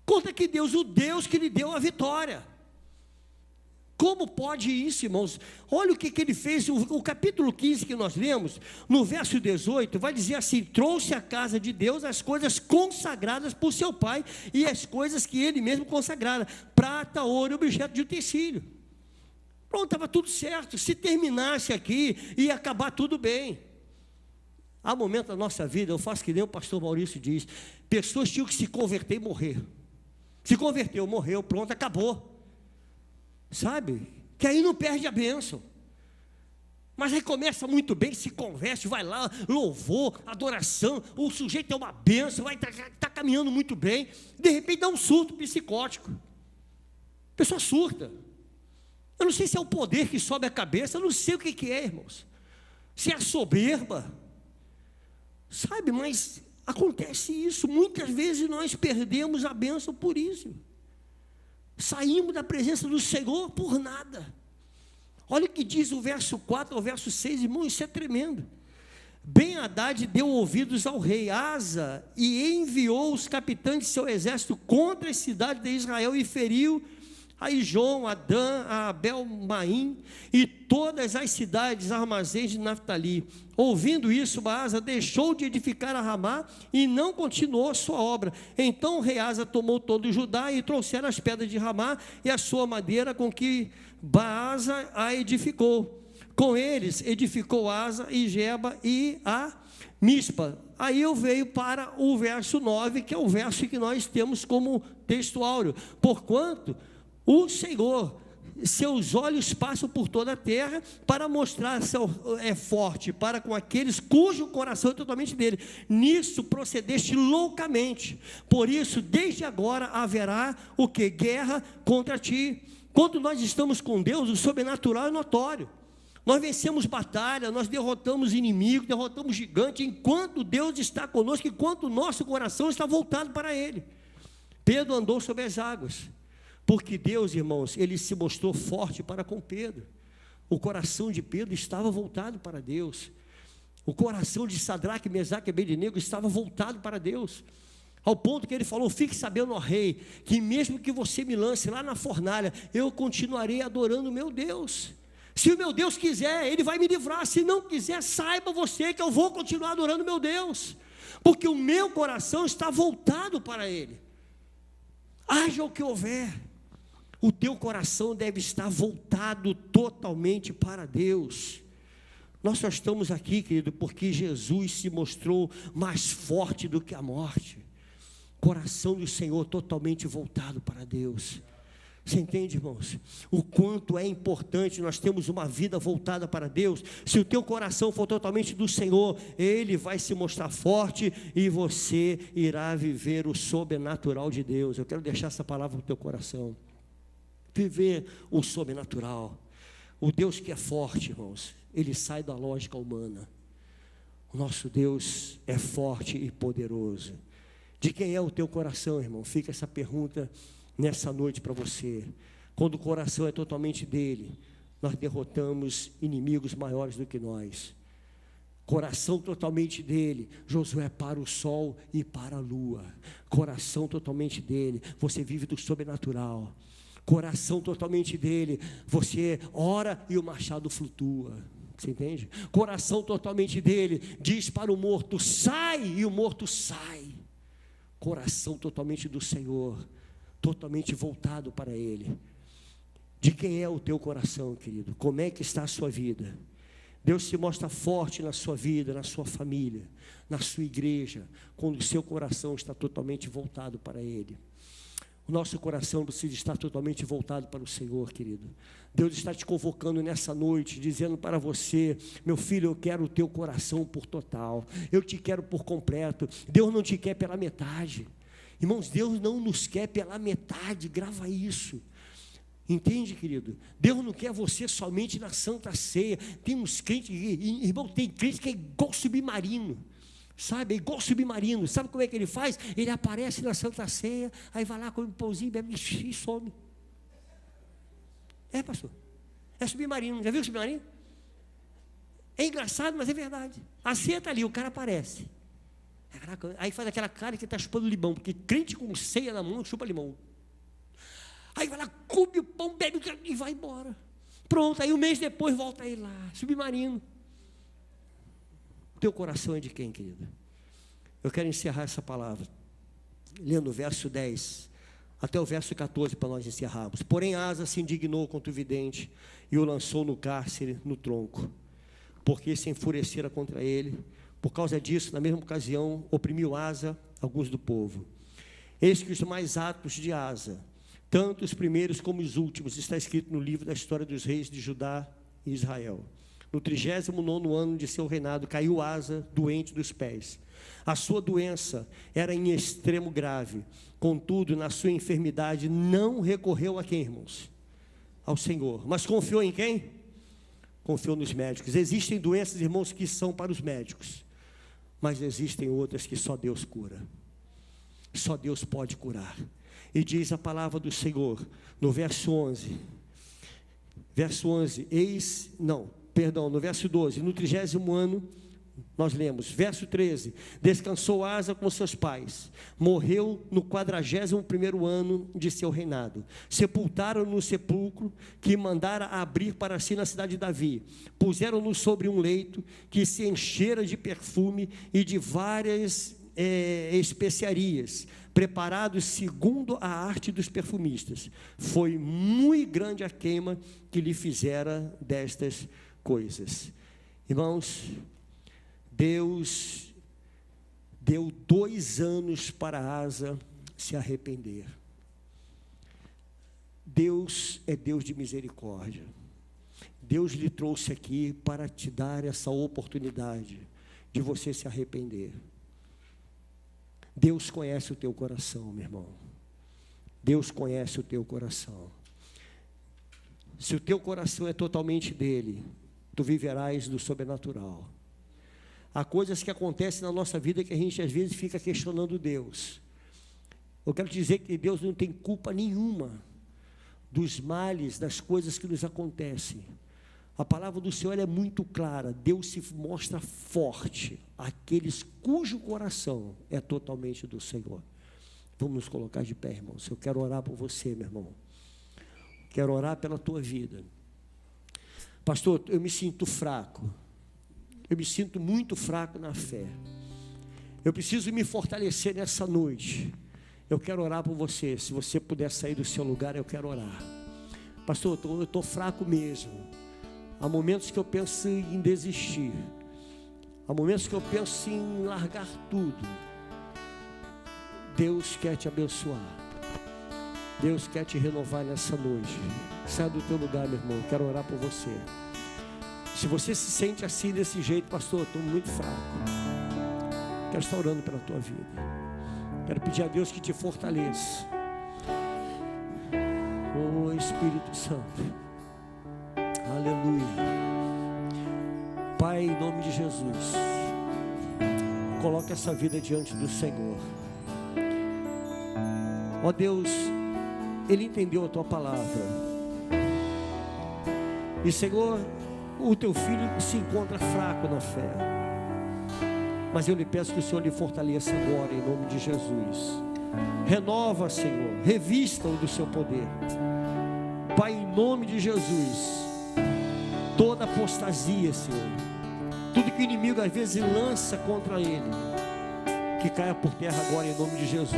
Contra que Deus, o Deus que lhe deu a vitória. Como pode isso, irmãos? Olha o que ele fez, o capítulo 15 que nós lemos, no verso 18, vai dizer assim: trouxe à casa de Deus as coisas consagradas por seu pai, e as coisas que ele mesmo consagrara, prata, ouro e objeto de utensílio. Pronto, estava tudo certo. Se terminasse aqui, ia acabar tudo bem. Há momento da nossa vida, eu faço que nem o pastor Maurício diz, pessoas tinham que se converter e morrer. Se converteu, morreu, pronto, acabou. Sabe? Que aí não perde a bênção. Mas aí começa muito bem, se converte, vai lá, louvor, adoração, o sujeito é uma bênção, vai tá caminhando muito bem, de repente dá um surto psicótico. A pessoa surta. Eu não sei se é o poder que sobe a cabeça, eu não sei o que é, irmãos. Se é a soberba. Sabe, mas acontece isso. Muitas vezes nós perdemos a bênção por isso. Saímos da presença do Senhor por nada. Olha o que diz o verso 4 ao verso 6, irmão, isso é tremendo. Ben-Hadad deu ouvidos ao rei Asa e enviou os capitães de seu exército contra a cidade de Israel e feriu a Ijon, a Dan, a Abel-Maim e todas as cidades, armazéns de Naftali. Ouvindo isso, Baasa deixou de edificar a Ramá e não continuou sua obra. Então o rei Asa tomou todo o Judá e trouxeram as pedras de Ramá e a sua madeira com que Baasa a edificou. Com eles edificou Asa e Geba e a Mispa. Aí eu veio para o verso 9, que é o verso que nós temos como texto áureo. Porquanto o Senhor, seus olhos passam por toda a terra para mostrar seu forte para com aqueles cujo coração é totalmente dele. Nisso procedeste loucamente. Por isso, desde agora haverá o que? Guerra contra ti. Quando nós estamos com Deus, o sobrenatural é notório. Nós vencemos batalha, nós derrotamos inimigos, derrotamos gigantes, enquanto Deus está conosco, enquanto o nosso coração está voltado para Ele. Pedro andou sobre as águas, porque Deus, irmãos, Ele se mostrou forte para com Pedro. O coração de Pedro estava voltado para Deus. O coração de Sadraque, Mesaque e Abednego estava voltado para Deus. Ao ponto que ele falou: fique sabendo, ó rei, que mesmo que você me lance lá na fornalha, eu continuarei adorando o meu Deus. Se o meu Deus quiser, Ele vai me livrar. Se não quiser, saiba você que eu vou continuar adorando o meu Deus, porque o meu coração está voltado para Ele. Haja o que houver, o teu coração deve estar voltado totalmente para Deus. Nós só estamos aqui, querido, porque Jesus se mostrou mais forte do que a morte. Coração do Senhor totalmente voltado para Deus. Você entende, irmãos? O quanto é importante nós termos uma vida voltada para Deus. Se o teu coração for totalmente do Senhor, Ele vai se mostrar forte e você irá viver o sobrenatural de Deus. Eu quero deixar essa palavra no teu coração. Viver o sobrenatural. O Deus que é forte, irmãos, Ele sai da lógica humana. O nosso Deus é forte e poderoso. De quem é o teu coração, irmão? Fica essa pergunta nessa noite para você. Quando o coração é totalmente dele, nós derrotamos inimigos maiores do que nós. Coração totalmente dele, Josué para o sol e para a lua. Coração totalmente dele, você vive do sobrenatural. Coração totalmente dele, você ora e o machado flutua. Você entende? Coração totalmente dele, diz para o morto: sai, e o morto sai. Coração totalmente do Senhor, totalmente voltado para Ele. De quem é o teu coração, querido? Como é que está a sua vida? Deus se mostra forte na sua vida, na sua família, na sua igreja, quando o seu coração está totalmente voltado para Ele. O nosso coração precisa estar totalmente voltado para o Senhor, querido. Deus está te convocando nessa noite, dizendo para você: meu filho, eu quero o teu coração por total, eu te quero por completo. Deus não te quer pela metade. Irmãos, Deus não nos quer pela metade, grava isso. Entende, querido? Deus não quer você somente na Santa Ceia. Tem uns crentes, irmão, tem crente que é igual submarino. Sabe, é igual submarino. Sabe como é que ele faz? Ele aparece na Santa Ceia, aí vai lá, come um pãozinho, bebe e some. É, pastor, é submarino. Já viu o submarino? É engraçado, mas é verdade. A ceia está ali, o cara aparece. Aí faz aquela cara que está chupando limão, porque crente com ceia na mão chupa limão. Aí vai lá, come o pão, bebe e vai embora. Pronto, aí um mês depois volta aí lá, submarino. Teu coração é de quem, querido? Eu quero encerrar essa palavra lendo o verso 10 até o verso 14 para nós encerrarmos. Porém Asa se indignou contra o vidente e o lançou no cárcere, no tronco, porque se enfurecera contra ele. Por causa disso, na mesma ocasião, oprimiu Asa alguns do povo. Eis que os mais atos de Asa, tanto os primeiros como os últimos, está escrito no livro da história dos reis de Judá e Israel. No 39º ano de seu reinado, caiu Asa doente dos pés. A sua doença era em extremo grave. Contudo, na sua enfermidade, não recorreu a quem, irmãos? Ao Senhor. Mas confiou em quem? Confiou nos médicos. Existem doenças, irmãos, que são para os médicos. Mas existem outras que só Deus cura. Só Deus pode curar. E diz a palavra do Senhor, no verso 11. Verso 11, no verso 12, no 30º ano Nós lemos, verso 13, descansou Asa com seus pais, morreu no 41º ano de seu reinado, sepultaram-no no sepulcro que mandara abrir para si na cidade de Davi, puseram-no sobre um leito que se enchera de perfume e de várias especiarias, preparados segundo a arte dos perfumistas. Foi muito grande a queima que lhe fizera destas coisas. Irmãos, Deus deu 2 anos para Asa se arrepender. Deus é Deus de misericórdia. Deus lhe trouxe aqui para te dar essa oportunidade de você se arrepender. Deus conhece o teu coração, meu irmão. Deus conhece o teu coração. Se o teu coração é totalmente dele, tu viverás do sobrenatural. Há coisas que acontecem na nossa vida que a gente às vezes fica questionando Deus. Eu quero te dizer que Deus não tem culpa nenhuma dos males, das coisas que nos acontecem. A palavra do Senhor é muito clara. Deus se mostra forte àqueles cujo coração é totalmente do Senhor. Vamos nos colocar de pé, irmãos. Eu quero orar por você, meu irmão. Quero orar pela tua vida. Pastor, eu me sinto fraco. Eu me sinto muito fraco na fé. Eu preciso me fortalecer nessa noite. Eu quero orar por você. Se você puder sair do seu lugar, eu quero orar. Pastor, eu estou fraco mesmo. Há momentos que eu penso em desistir. Há momentos que eu penso em largar tudo. Deus quer te abençoar. Deus quer te renovar nessa noite. Sai do teu lugar, meu irmão. Eu quero orar por você. Se você se sente assim, desse jeito, pastor, estou muito fraco. Quero estar orando pela tua vida. Quero pedir a Deus que te fortaleça. Oh Espírito Santo. Aleluia. Pai, em nome de Jesus, coloca essa vida diante do Senhor. Ó Deus, Ele entendeu a tua palavra. E Senhor, o teu filho se encontra fraco na fé, mas eu lhe peço que o Senhor lhe fortaleça agora, em nome de Jesus. Renova, Senhor, revista-o do seu poder. Pai, em nome de Jesus, toda apostasia, Senhor, tudo que o inimigo às vezes lança contra ele, que caia por terra agora, em nome de Jesus,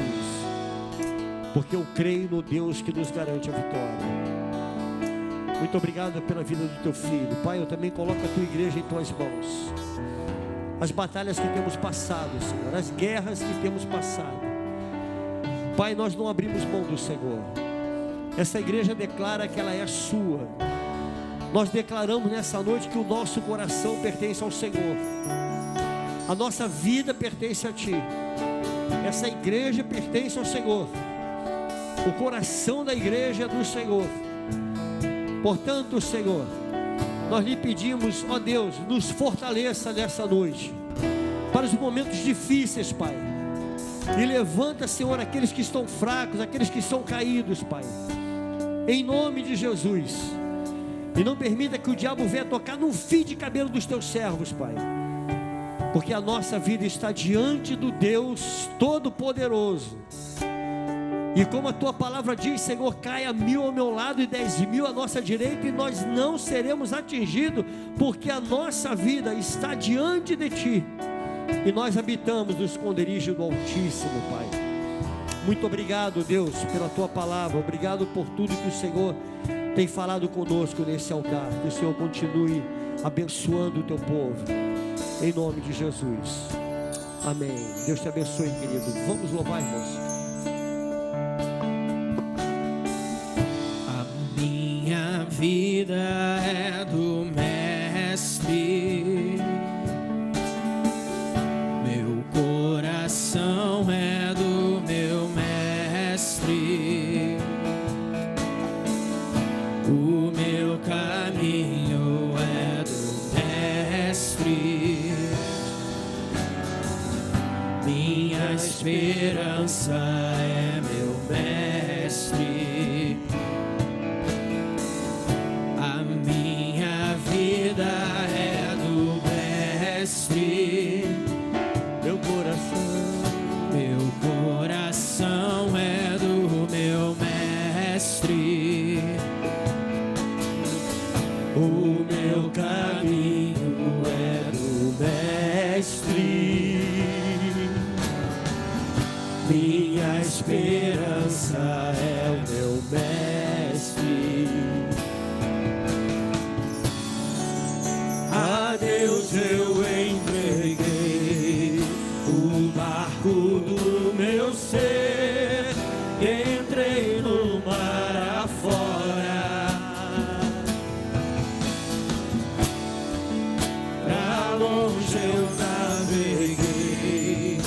porque eu creio no Deus que nos garante a vitória. Muito obrigado pela vida do teu filho. Pai, eu também coloco a tua igreja em tuas mãos. As batalhas que temos passado, Senhor, as guerras que temos passado. Pai, nós não abrimos mão do Senhor. Essa igreja declara que ela é sua. Nós declaramos nessa noite que o nosso coração pertence ao Senhor. A nossa vida pertence a Ti. Essa igreja pertence ao Senhor. O coração da igreja é do Senhor. Portanto, Senhor, nós lhe pedimos, ó Deus, nos fortaleça nessa noite, para os momentos difíceis, Pai, e levanta, Senhor, aqueles que estão fracos, aqueles que estão caídos, Pai, em nome de Jesus, e não permita que o diabo venha tocar no fio de cabelo dos teus servos, Pai, porque a nossa vida está diante do Deus Todo-Poderoso. E como a tua palavra diz, Senhor, caia 1000 ao meu lado e 10.000 à nossa direita, e nós não seremos atingidos, porque a nossa vida está diante de Ti, e nós habitamos no esconderijo do Altíssimo, Pai. Muito obrigado, Deus, pela tua palavra. Obrigado por tudo que o Senhor tem falado conosco nesse altar. Que o Senhor continue abençoando o teu povo, em nome de Jesus. Amém. Deus te abençoe, querido. Vamos louvar, irmãos. Vida é do Mestre, meu coração é do meu Mestre, o meu caminho é do Mestre, minha esperança é meu Mestre. Vida é do Mestre, esperança é o meu mestre. A Deus eu entreguei o barco do meu ser, entrei no mar afora, pra longe eu naveguei,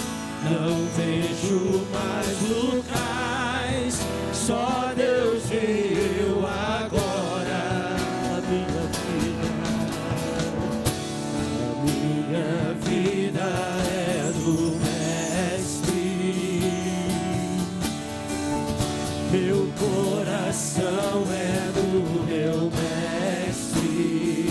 não vejo mais locais, só Deus e eu agora. Minha vida é do Mestre, meu coração é do meu Mestre,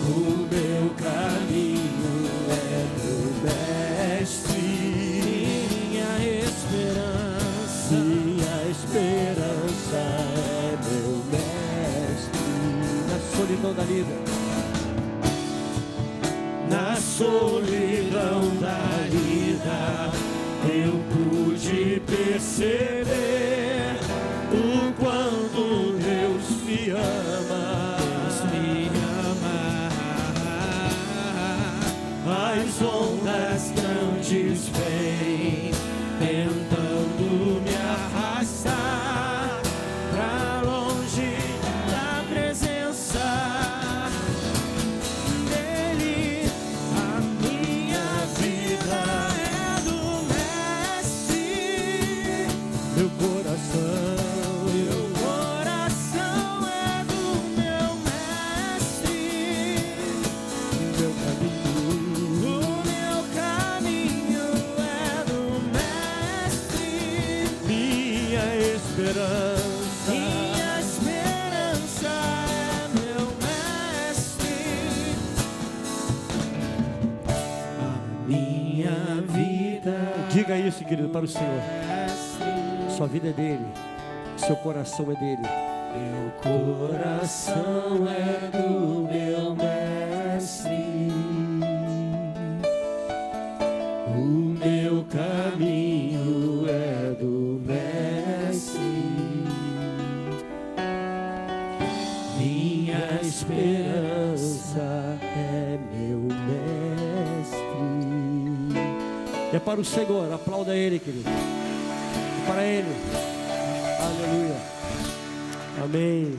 o meu caminho é do Mestre, minha esperança é meu Mestre. Na solidão da vida, na solidão da vida, eu pude perceber o quanto Deus me ama. As ondas grandes vêm tentando me arrastar pra longe da presença dele. A minha vida é do Mestre, meu coração é do meu Mestre, meu caminho, o meu caminho é do Mestre, minha esperança é meu Mestre. A minha vida, diga isso, querido, para o Senhor. Sua vida é dele, seu coração é dele. Meu coração é do meu Mestre, o meu caminho é do Mestre, minha esperança é meu Mestre. É para o Senhor, aplauda ele, querido. É para ele. Aleluia. Amém.